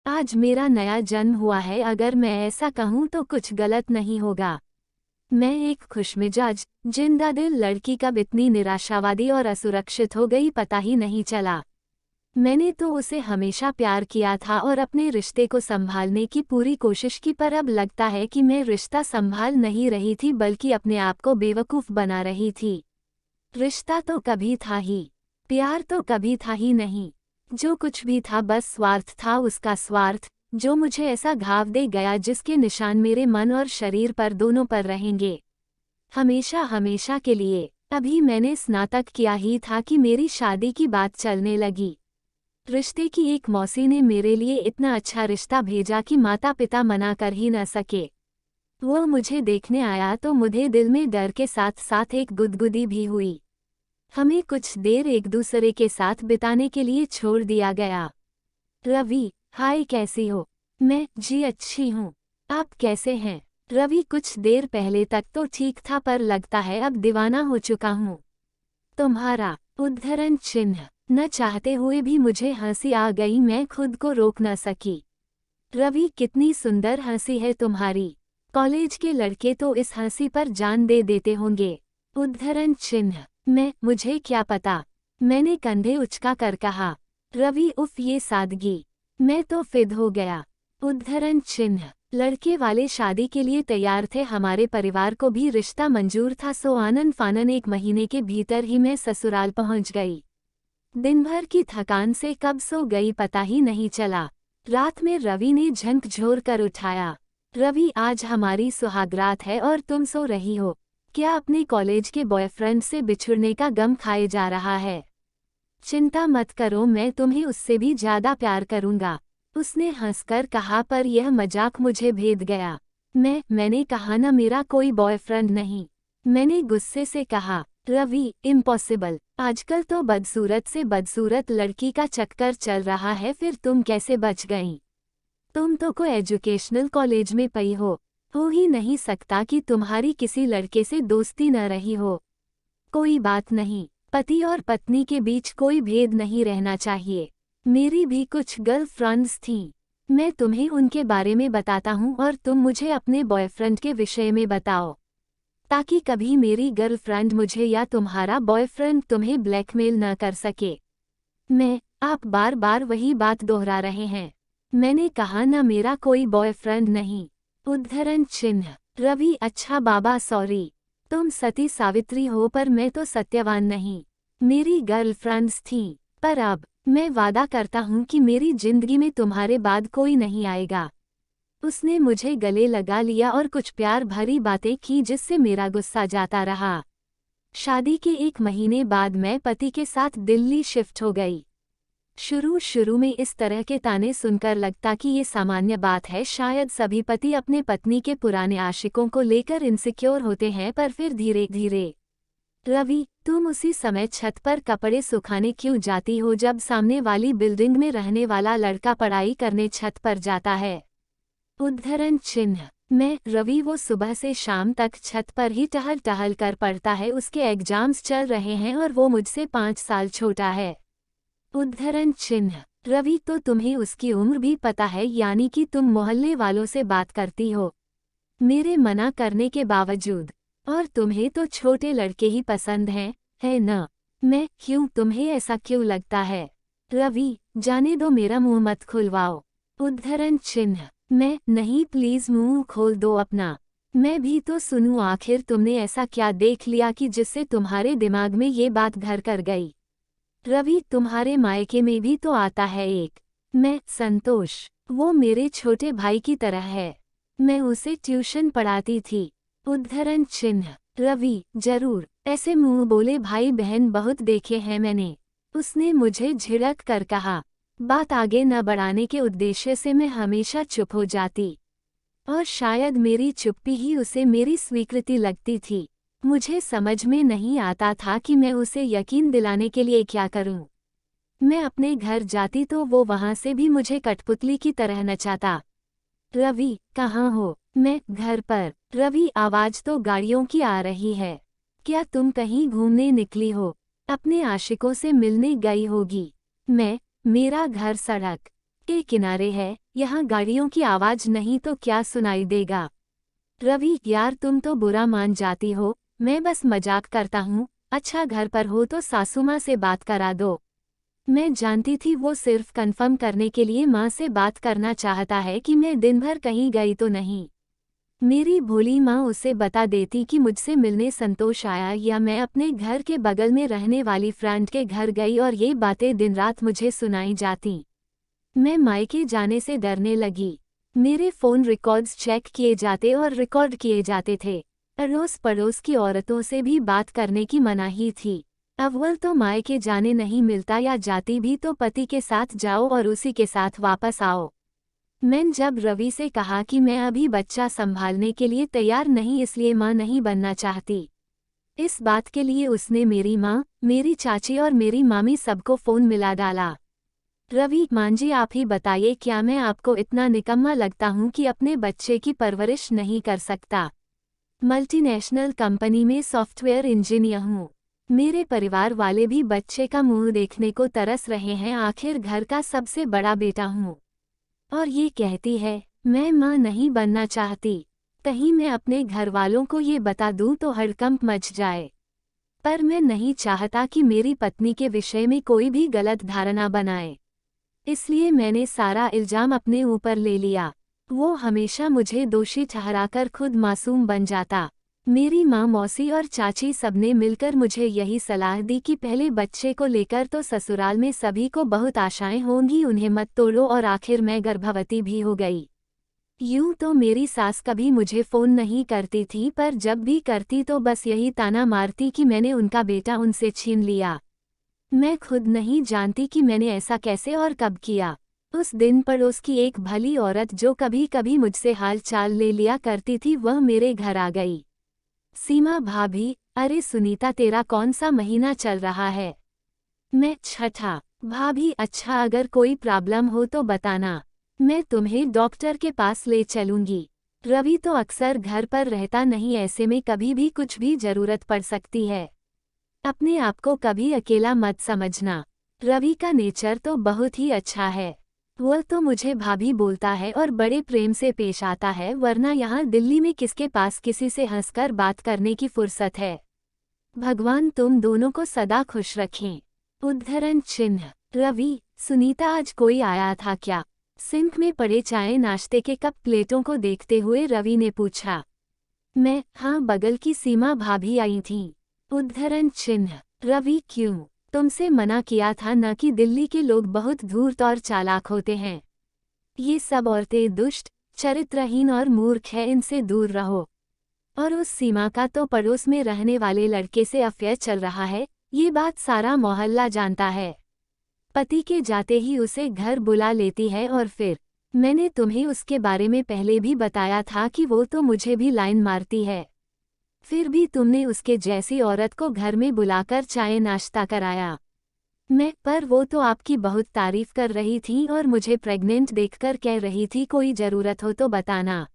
आज मेरा नया जन्म हुआ है, अगर मैं ऐसा कहूँ तो कुछ गलत नहीं होगा। मैं एक खुशमिजाज, जिंदा दिल लड़की कब इतनी निराशावादी और असुरक्षित हो गई पता ही नहीं चला। मैंने तो उसे हमेशा प्यार किया था और अपने रिश्ते को संभालने की पूरी कोशिश की, पर अब लगता है कि मैं रिश्ता संभाल नहीं रही थी बल्कि अपने आप को बेवकूफ़ बना रही थी। रिश्ता तो कभी था ही, प्यार तो कभी था ही नहीं। जो कुछ भी था बस स्वार्थ था, उसका स्वार्थ, जो मुझे ऐसा घाव दे गया जिसके निशान मेरे मन और शरीर पर दोनों पर रहेंगे, हमेशा हमेशा के लिए। अभी मैंने स्नातक किया ही था कि मेरी शादी की बात चलने लगी। रिश्ते की एक मौसी ने मेरे लिए इतना अच्छा रिश्ता भेजा कि माता पिता मना कर ही न सके। वो मुझे देखने आया तो मुझे दिल में डर के साथ साथ एक गुदगुदी भी हुई। हमें कुछ देर एक दूसरे के साथ बिताने के लिए छोड़ दिया गया। रवि, हाय कैसी हो? मैं जी अच्छी हूँ। आप कैसे हैं? रवि, कुछ देर पहले तक तो ठीक था पर लगता है अब दीवाना हो चुका हूँ। तुम्हारा उद्धरण चिन्ह। न चाहते हुए भी मुझे हंसी आ गई, मैं खुद को रोक न सकी। रवि, कितनी सुंदर हंसी है तुम्हारी। कॉलेज के लड़के तो इस हंसी पर जान दे देते होंगे। उद्धरण चिन्ह। मुझे क्या पता, मैंने कंधे उचका कर कहा। रवि, उफ ये सादगी, मैं तो फिद हो गया। उद्धरण चिन्ह। लड़के वाले शादी के लिए तैयार थे, हमारे परिवार को भी रिश्ता मंजूर था, सो आनन फानन 1 महीने के भीतर ही मैं ससुराल पहुंच गई। दिन भर की थकान से कब सो गई पता ही नहीं चला। रात में रवि ने झंकझोर कर उठाया। रवि, आज हमारी सुहागरात है और तुम सो रही हो। क्या अपने कॉलेज के बॉयफ्रेंड से बिछुड़ने का गम खाए जा रहा है? चिंता मत करो, मैं तुम्हें उससे भी ज्यादा प्यार करूंगा। उसने हंसकर कहा, पर यह मजाक मुझे भेद गया। मैंने कहा ना, मेरा कोई बॉयफ्रेंड नहीं। मैंने गुस्से से कहा। रवि, इम्पॉसिबल, आजकल तो बदसूरत से बदसूरत लड़की का चक्कर चल रहा है, फिर तुम कैसे बच गईं? तुम तो कोई एजुकेशनल कॉलेज में पई हो ही नहीं सकता कि तुम्हारी किसी लड़के से दोस्ती न रही हो। कोई बात नहीं, पति और पत्नी के बीच कोई भेद नहीं रहना चाहिए। मेरी भी कुछ गर्लफ्रेंड्स थीं। मैं तुम्हें उनके बारे में बताता हूँ और तुम मुझे अपने बॉयफ्रेंड के विषय में बताओ, ताकि कभी मेरी गर्लफ्रेंड मुझे या तुम्हारा बॉयफ्रेंड तुम्हें ब्लैकमेल न कर सके। आप बार बार वही बात दोहरा रहे हैं। मैंने कहा ना, मेरा कोई बॉयफ्रेंड नहीं। उद्धरण चिन्ह। रवि, अच्छा बाबा सॉरी, तुम सती सावित्री हो पर मैं तो सत्यवान नहीं। मेरी गर्लफ्रेंड्स थीं, पर अब मैं वादा करता हूँ कि मेरी जिंदगी में तुम्हारे बाद कोई नहीं आएगा। उसने मुझे गले लगा लिया और कुछ प्यार भरी बातें की जिससे मेरा गुस्सा जाता रहा। शादी के 1 महीने बाद मैं पति के साथ दिल्ली शिफ्ट हो गई। शुरू में इस तरह के ताने सुनकर लगता कि ये सामान्य बात है, शायद सभी पति अपने पत्नी के पुराने आशिकों को लेकर इनसिक्योर होते हैं, पर फिर धीरे धीरे। रवि, तुम उसी समय छत पर कपड़े सुखाने क्यों जाती हो जब सामने वाली बिल्डिंग में रहने वाला लड़का पढ़ाई करने छत पर जाता है? उद्धरण चिन्ह। रवि, वो सुबह से शाम तक छत पर ही टहल टहल कर पढ़ता है, उसके एग्जाम्स चल रहे हैं और वो मुझसे 5 साल छोटा है। उद्धरण चिन्ह। रवि, तो तुम्हें उसकी उम्र भी पता है, यानी कि तुम मोहल्ले वालों से बात करती हो मेरे मना करने के बावजूद, और तुम्हें तो छोटे लड़के ही पसंद हैं, है न? क्यों, तुम्हें ऐसा क्यों लगता है? रवि, जाने दो, मेरा मुंह मत खुलवाओ। उद्धरण चिन्ह। नहीं, प्लीज मुंह खोल दो अपना, मैं भी तो सुनूं, आखिर तुमने ऐसा क्या देख लिया कि जिससे तुम्हारे दिमाग में ये बात घर कर गई? रवि, तुम्हारे मायके में भी तो आता है एक संतोष, वो मेरे छोटे भाई की तरह है। मैं उसे ट्यूशन पढ़ाती थी। उद्धरण चिन्ह। रवि, जरूर, ऐसे मुंह बोले भाई बहन बहुत देखे हैं मैंने। उसने मुझे झिड़क कर कहा। बात आगे न बढ़ाने के उद्देश्य से मैं हमेशा चुप हो जाती, और शायद मेरी चुप्पी ही उसे मेरी स्वीकृति लगती थी। मुझे समझ में नहीं आता था कि मैं उसे यकीन दिलाने के लिए क्या करूं। मैं अपने घर जाती तो वो वहां से भी मुझे कठपुतली की तरह नचाता। रवि, कहाँ हो? घर पर। रवि, आवाज तो गाड़ियों की आ रही है। क्या तुम कहीं घूमने निकली हो? अपने आशिकों से मिलने गई होगी। मेरा घर सड़क के किनारे है, यहाँ गाड़ियों की आवाज नहीं तो क्या सुनाई देगा। रवि, यार तुम तो बुरा मान जाती हो, मैं बस मजाक करता हूँ। अच्छा, घर पर हो तो सासू माँ से बात करा दो। मैं जानती थी वो सिर्फ कंफर्म करने के लिए माँ से बात करना चाहता है कि मैं दिन भर कहीं गई तो नहीं। मेरी भोली माँ उसे बता देती कि मुझसे मिलने संतोष आया या मैं अपने घर के बगल में रहने वाली फ्रेंड के घर गई और ये बातें दिन रात मुझे सुनाई जाती। मैं मायके जाने से डरने लगी। मेरे फ़ोन रिकॉर्ड्स चेक किए जाते और रिकॉर्ड किए जाते थे। अड़ोस पड़ोस की औरतों से भी बात करने की मनाही थी। अव्वल तो मायके जाने नहीं मिलता, या जाती भी तो पति के साथ जाओ और उसी के साथ वापस आओ। मैंने जब रवि से कहा कि मैं अभी बच्चा संभालने के लिए तैयार नहीं, इसलिए माँ नहीं बनना चाहती, इस बात के लिए उसने मेरी माँ, मेरी चाची और मेरी मामी सबको फ़ोन मिला डाला। रवि, मांझी आप ही बताइए, क्या मैं आपको इतना निकम्मा लगता हूँ कि अपने बच्चे की परवरिश नहीं कर सकता? मल्टीनेशनल कंपनी में सॉफ्टवेयर इंजीनियर हूँ। मेरे परिवार वाले भी बच्चे का मुंह देखने को तरस रहे हैं, आखिर घर का सबसे बड़ा बेटा हूँ। और ये कहती है मैं माँ नहीं बनना चाहती। कहीं मैं अपने घर वालों को ये बता दूँ तो हड़कंप मच जाए। पर मैं नहीं चाहता कि मेरी पत्नी के विषय में कोई भी गलत धारणा बनाए, इसलिए मैंने सारा इल्जाम अपने ऊपर ले लिया। वो हमेशा मुझे दोषी ठहराकर खुद मासूम बन जाता। मेरी माँ, मौसी और चाची सबने मिलकर मुझे यही सलाह दी कि पहले बच्चे को लेकर तो ससुराल में सभी को बहुत आशाएं होंगी, उन्हें मत तोड़ो, और आखिर मैं गर्भवती भी हो गई। यूं तो मेरी सास कभी मुझे फ़ोन नहीं करती थी, पर जब भी करती तो बस यही ताना मारती कि मैंने उनका बेटा उनसे छीन लिया। मैं खुद नहीं जानती कि मैंने ऐसा कैसे और कब किया। उस दिन पड़ोस की एक भली औरत जो कभी कभी मुझसे हाल चाल ले लिया करती थी, वह मेरे घर आ गई। सीमा भाभी, अरे सुनीता, तेरा कौन सा महीना चल रहा है? मैं, छठा। भाभी, अच्छा, अगर कोई प्रॉब्लम हो तो बताना, मैं तुम्हें डॉक्टर के पास ले चलूंगी। रवि तो अक्सर घर पर रहता नहीं, ऐसे में कभी भी कुछ भी जरूरत पड़ सकती है। अपने आप को कभी अकेला मत समझना। रवि का नेचर तो बहुत ही अच्छा है। वह तो मुझे भाभी बोलता है और बड़े प्रेम से पेश आता है, वरना यहाँ दिल्ली में किसके पास किसी से हंसकर बात करने की फुर्सत है। भगवान तुम दोनों को सदा खुश रखें। उद्धरण चिन्ह। रवि, सुनीता, आज कोई आया था क्या? सिंक में पड़े चाय नाश्ते के कप प्लेटों को देखते हुए रवि ने पूछा। मैं, हाँ, बगल की सीमा भाभी आई थीं। उद्धरण चिन्ह। रवि, क्यों? तुमसे मना किया था ना कि दिल्ली के लोग बहुत धूर्त और चालाक होते हैं। ये सब औरतें दुष्ट, चरित्रहीन और मूर्ख है, इनसे दूर रहो। और उस सीमा का तो पड़ोस में रहने वाले लड़के से अफेयर चल रहा है, ये बात सारा मोहल्ला जानता है। पति के जाते ही उसे घर बुला लेती है, और फिर मैंने तुम्हें उसके बारे में पहले भी बताया था कि वो तो मुझे भी लाइन मारती है। फिर भी तुमने उसके जैसी औरत को घर में बुलाकर चाय नाश्ता कराया। पर वो तो आपकी बहुत तारीफ कर रही थी और मुझे प्रेग्नेंट देखकर कह रही थी कोई ज़रूरत हो तो बताना।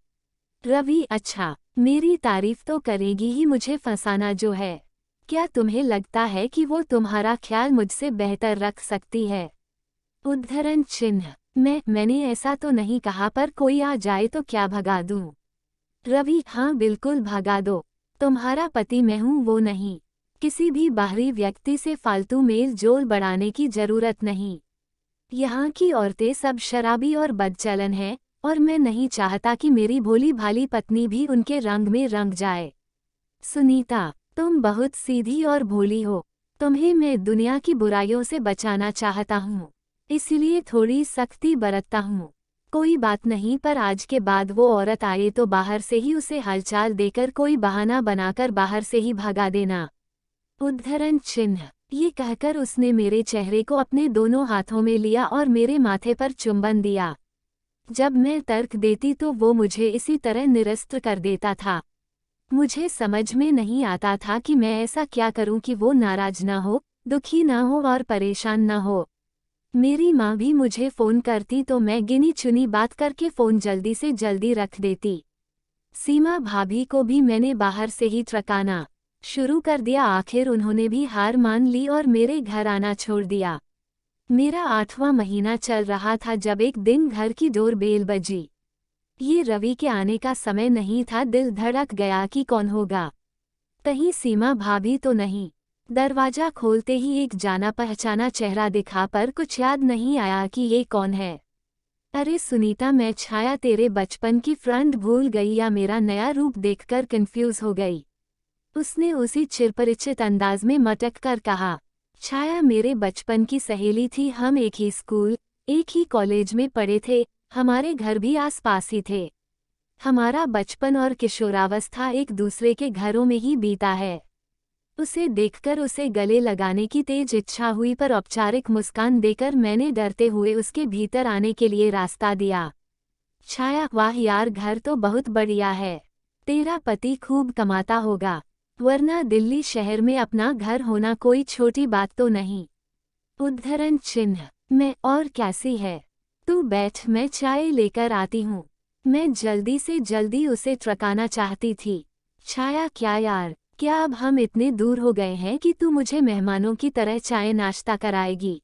रवि, अच्छा, मेरी तारीफ तो करेगी ही, मुझे फंसाना जो है। क्या तुम्हें लगता है कि वो तुम्हारा ख्याल मुझसे बेहतर रख सकती है? उद्धरण चिन्ह। मैंने ऐसा तो नहीं कहा, पर कोई आ जाए तो क्या भगा दूं? रवि, हाँ बिल्कुल भगा दो। तुम्हारा पति मैं हूँ, वो नहीं। किसी भी बाहरी व्यक्ति से फालतू मेल जोल बढ़ाने की जरूरत नहीं। यहाँ की औरतें सब शराबी और बदचलन हैं, और मैं नहीं चाहता कि मेरी भोली भाली पत्नी भी उनके रंग में रंग जाए। सुनीता, तुम बहुत सीधी और भोली हो। तुम्हें मैं दुनिया की बुराइयों से बचाना चाहता हूँ, इसलिए थोड़ी सख्ती बरतता हूँ। कोई बात नहीं, पर आज के बाद वो औरत आए तो बाहर से ही उसे हालचाल देकर कोई बहाना बनाकर बाहर से ही भगा देना। उद्धरण चिन्ह। ये कहकर उसने मेरे चेहरे को अपने दोनों हाथों में लिया और मेरे माथे पर चुंबन दिया। जब मैं तर्क देती तो वो मुझे इसी तरह निरस्त कर देता था। मुझे समझ में नहीं आता था कि मैं ऐसा क्या करूं कि वो नाराज ना हो, दुखी ना हो और परेशान ना हो। मेरी माँ भी मुझे फ़ोन करती तो मैं गिनी चुनी बात करके फ़ोन जल्दी से जल्दी रख देती। सीमा भाभी को भी मैंने बाहर से ही ट्रकाना शुरू कर दिया। आखिर उन्होंने भी हार मान ली और मेरे घर आना छोड़ दिया। मेरा 8वां महीना चल रहा था जब एक दिन घर की डोरबेल बजी। ये रवि के आने का समय नहीं था। दिल धड़क गया कि कौन होगा। कहीं सीमा भाभी तो नहीं। दरवाजा खोलते ही एक जाना पहचाना चेहरा दिखा, पर कुछ याद नहीं आया कि ये कौन है। अरे सुनीता, मैं छाया। तेरे बचपन की फ्रेंड भूल गई या मेरा नया रूप देखकर कंफ्यूज हो गई? उसने उसी चिरपरिचित अंदाज में मटक कर कहा। छाया मेरे बचपन की सहेली थी। हम एक ही स्कूल, एक ही कॉलेज में पढ़े थे। हमारे घर भी आसपास ही थे। हमारा बचपन और किशोरावस्था एक दूसरे के घरों में ही बीता है। उसे देखकर उसे गले लगाने की तेज इच्छा हुई, पर औपचारिक मुस्कान देकर मैंने डरते हुए उसके भीतर आने के लिए रास्ता दिया। छाया, वाह यार, घर तो बहुत बढ़िया है। तेरा पति खूब कमाता होगा, वरना दिल्ली शहर में अपना घर होना कोई छोटी बात तो नहीं। उद्धरण चिन्ह। मैं, और कैसी है? तू बैठ, मैं चाय लेकर आती हूँ। मैं जल्दी से जल्दी उसे ट्रकाना चाहती थी। छाया, क्या यार, क्या अब हम इतने दूर हो गए हैं कि तू मुझे मेहमानों की तरह चाय नाश्ता कराएगी?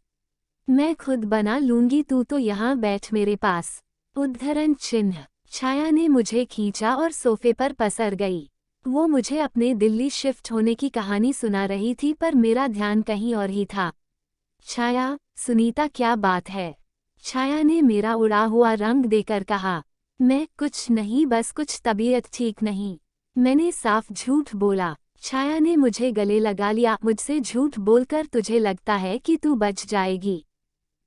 मैं खुद बना लूंगी, तू तो यहाँ बैठ मेरे पास। उद्धरण चिन्ह। छाया ने मुझे खींचा और सोफे पर पसर गई। वो मुझे अपने दिल्ली शिफ्ट होने की कहानी सुना रही थी, पर मेरा ध्यान कहीं और ही था। छाया, सुनीता, क्या बात है? छाया ने मेरा उड़ा हुआ रंग देकर कहा। मैं, कुछ नहीं, बस कुछ तबीयत ठीक नहीं। मैंने साफ झूठ बोला। छाया ने मुझे गले लगा लिया। मुझसे झूठ बोलकर तुझे लगता है कि तू बच जाएगी,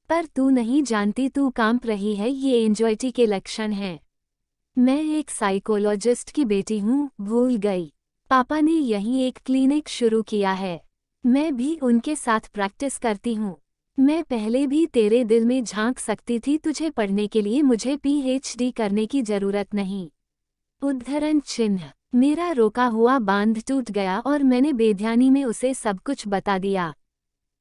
पर तू नहीं जानती, तू कांप रही है। ये एंजाइटी के लक्षण हैं। मैं एक साइकोलॉजिस्ट की बेटी हूँ, भूल गई? पापा ने यहीं एक क्लिनिक शुरू किया है। मैं भी उनके साथ प्रैक्टिस करती हूँ। मैं पहले भी तेरे दिल में झांक सकती थी। तुझे पढ़ने के लिए मुझे पीएचडी करने की जरूरत नहीं। उद्धरण चिन्ह। मेरा रोका हुआ बांध टूट गया और मैंने बेध्यानी में उसे सब कुछ बता दिया।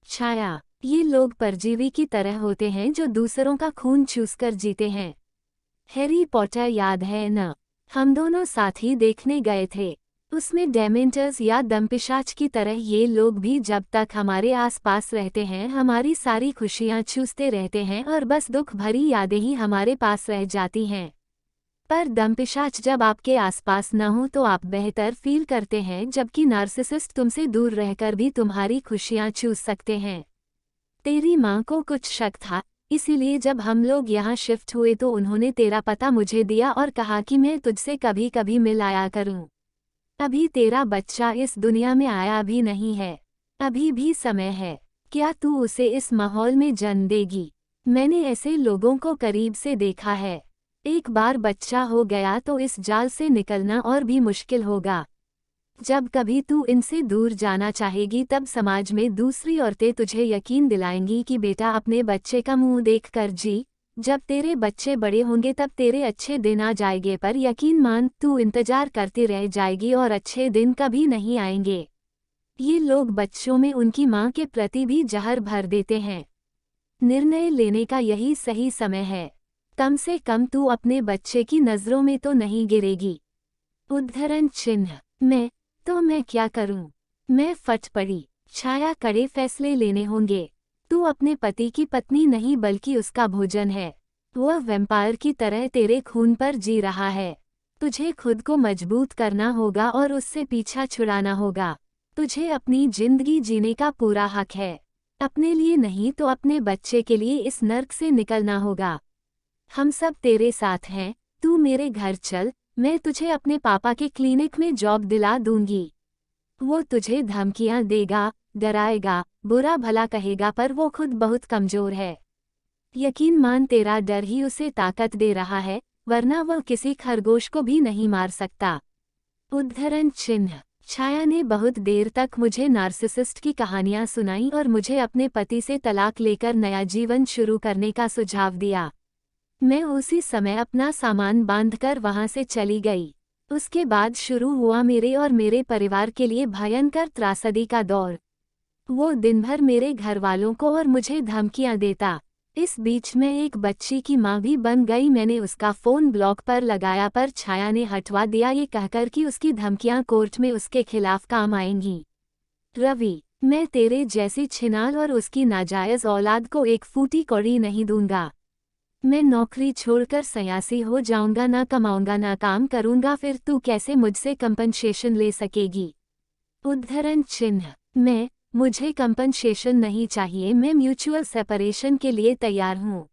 छाया, ये लोग परजीवी की तरह होते हैं जो दूसरों का खून चूसकर जीते हैं। हैरी पॉटर याद है न? हम दोनों साथ ही देखने गए थे। उसमें डेमेंटर्स या दमपिशाच की तरह ये लोग भी जब तक हमारे आसपास रहते हैं हमारी सारी खुशियां चूसते रहते हैं, और बस दुख भरी यादें ही हमारे पास रह जाती हैं। पर दमपिशाच जब आपके आसपास न हो तो आप बेहतर फील करते हैं, जबकि नार्सिसिस्ट तुमसे दूर रहकर भी तुम्हारी खुशियां चूस सकते हैं। तेरी माँ को कुछ शक था, इसीलिए जब हम लोग यहाँ शिफ्ट हुए तो उन्होंने तेरा पता मुझे दिया और कहा कि मैं तुझसे कभी कभी मिल आया करूँ। अभी तेरा बच्चा इस दुनिया में आया भी नहीं है। अभी भी समय है। क्या तू उसे इस माहौल में जन्म देगी? मैंने ऐसे लोगों को करीब से देखा है। एक बार बच्चा हो गया तो इस जाल से निकलना और भी मुश्किल होगा। जब कभी तू इनसे दूर जाना चाहेगी तब समाज में दूसरी औरतें तुझे यकीन दिलाएंगी कि बेटा अपने बच्चे का मुंह देख कर जी। जब तेरे बच्चे बड़े होंगे तब तेरे अच्छे दिन आ जाएंगे, पर यकीन मान, तू इंतजार करती रह जाएगी और अच्छे दिन कभी नहीं आएंगे। ये लोग बच्चों में उनकी माँ के प्रति भी जहर भर देते हैं। निर्णय लेने का यही सही समय है। कम से कम तू अपने बच्चे की नज़रों में तो नहीं गिरेगी। उद्धरण चिन्ह। मैं क्या करूं? मैं फट पड़ी। छाया, कड़े फैसले लेने होंगे। तू अपने पति की पत्नी नहीं बल्कि उसका भोजन है। वह वैम्पायर की तरह तेरे खून पर जी रहा है। तुझे खुद को मजबूत करना होगा और उससे पीछा छुड़ाना होगा। तुझे अपनी जिंदगी जीने का पूरा हक है। अपने लिए नहीं तो अपने बच्चे के लिए इस नर्क से निकलना होगा। हम सब तेरे साथ हैं। तू मेरे घर चल, मैं तुझे अपने पापा के क्लिनिक में जॉब दिला दूंगी। वो तुझे धमकियां देगा, डराएगा, बुरा भला कहेगा, पर वो खुद बहुत कमजोर है। यकीन मान, तेरा डर ही उसे ताकत दे रहा है, वरना वह किसी खरगोश को भी नहीं मार सकता। उद्धरण चिन्ह। छाया ने बहुत देर तक मुझे नार्सिसिस्ट की कहानियां सुनाई और मुझे अपने पति से तलाक लेकर नया जीवन शुरू करने का सुझाव दिया। मैं उसी समय अपना सामान बांधकर वहां से चली गई। उसके बाद शुरू हुआ मेरे और मेरे परिवार के लिए भयंकर त्रासदी का दौर। वो दिन भर मेरे घरवालों को और मुझे धमकियां देता। इस बीच मैं एक बच्ची की माँ भी बन गई। मैंने उसका फ़ोन ब्लॉक पर लगाया, पर छाया ने हटवा दिया, ये कहकर कि उसकी धमकियां कोर्ट में उसके खिलाफ काम आएंगी। रवि, मैं तेरे जैसी छिनाल और उसकी नाजायज़ औलाद को एक फूटी कौड़ी नहीं दूंगा। मैं नौकरी छोड़कर सयासी हो जाऊंगा, ना कमाऊंगा ना काम करूंगा, फिर तू कैसे मुझसे कंपनसेशन ले सकेगी? उद्धरण चिन्ह। मुझे कंपनसेशन नहीं चाहिए, मैं म्यूचुअल सेपरेशन के लिए तैयार हूँ।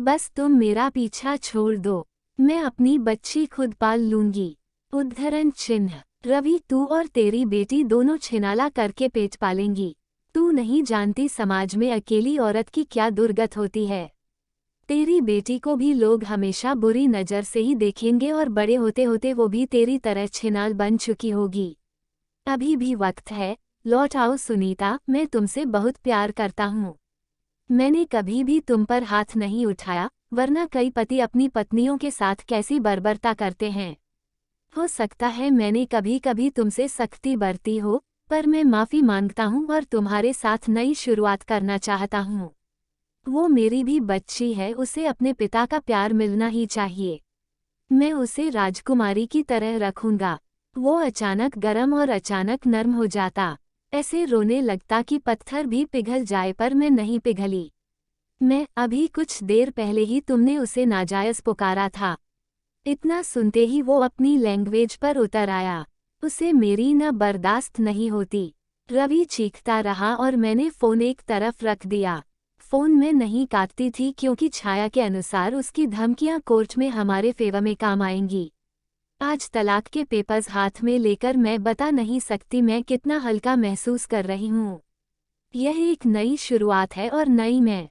बस तुम मेरा पीछा छोड़ दो, मैं अपनी बच्ची खुद पाल लूंगी। उद्धरण चिन्ह। रवि, तू और तेरी बेटी दोनों छिनाला करके पेट पालेंगी। तू नहीं जानती समाज में अकेली औरत की क्या दुर्गत होती है। तेरी बेटी को भी लोग हमेशा बुरी नज़र से ही देखेंगे और बड़े होते होते वो भी तेरी तरह छिनाल बन चुकी होगी। अभी भी वक्त है, लौट आओ सुनीता, मैं तुमसे बहुत प्यार करता हूँ। मैंने कभी भी तुम पर हाथ नहीं उठाया, वरना कई पति अपनी पत्नियों के साथ कैसी बर्बरता करते हैं। हो सकता है मैंने कभी कभी तुमसे सख्ती बरती हो, पर मैं माफ़ी मांगता हूँ और तुम्हारे साथ नई शुरुआत करना चाहता हूँ। वो मेरी भी बच्ची है, उसे अपने पिता का प्यार मिलना ही चाहिए। मैं उसे राजकुमारी की तरह रखूंगा। वो अचानक गर्म और अचानक नर्म हो जाता, ऐसे रोने लगता कि पत्थर भी पिघल जाए, पर मैं नहीं पिघली। अभी कुछ देर पहले ही तुमने उसे नाजायज़ पुकारा था। इतना सुनते ही वो अपनी लैंग्वेज पर उतर आया। उसे मेरी न बर्दाश्त नहीं होती। रवि चीखता रहा और मैंने फ़ोन एक तरफ रख दिया। फ़ोन में नहीं काटती थी क्योंकि छाया के अनुसार उसकी धमकियां कोर्ट में हमारे फेवर में काम आएंगी। आज तलाक के पेपर्स हाथ में लेकर मैं बता नहीं सकती मैं कितना हल्का महसूस कर रही हूँ। यह एक नई शुरुआत है और नई मैं।